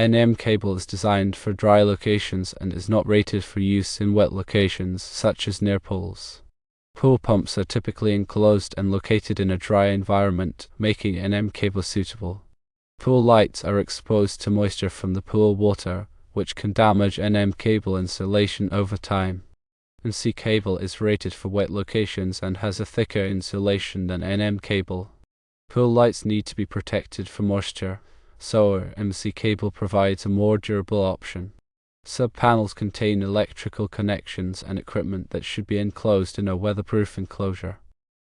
NM cable is designed for dry locations and is not rated for use in wet locations, such as near pools. Pool pumps are typically enclosed and located in a dry environment, making NM cable suitable. Pool lights are exposed to moisture from the pool water, which can damage NM cable insulation over time. MC cable is rated for wet locations and has a thicker insulation than NM cable. Pool lights need to be protected from moisture, so MC cable provides a more durable option. Subpanels contain electrical connections and equipment that should be enclosed in a weatherproof enclosure.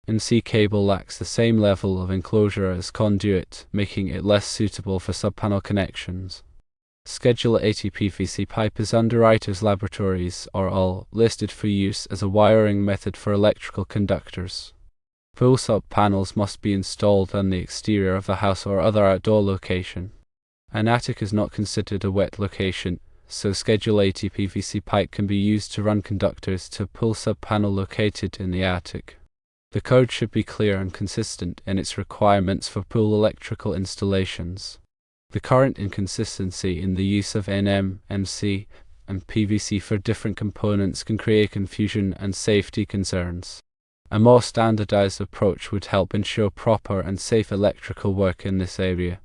MC cable lacks the same level of enclosure as conduit, making it less suitable for subpanel connections. Schedule 80 PVC pipe is Underwriters Laboratories are all listed for use as a wiring method for electrical conductors. Pool subpanels must be installed on the exterior of the house or other outdoor location. An attic is not considered a wet location, so Schedule 80 PVC pipe can be used to run conductors to a pool subpanel located in the attic. The code should be clear and consistent in its requirements for pool electrical installations. The current inconsistency in the use of NM, MC, and PVC for different components can create confusion and safety concerns. A more standardized approach would help ensure proper and safe electrical work in this area.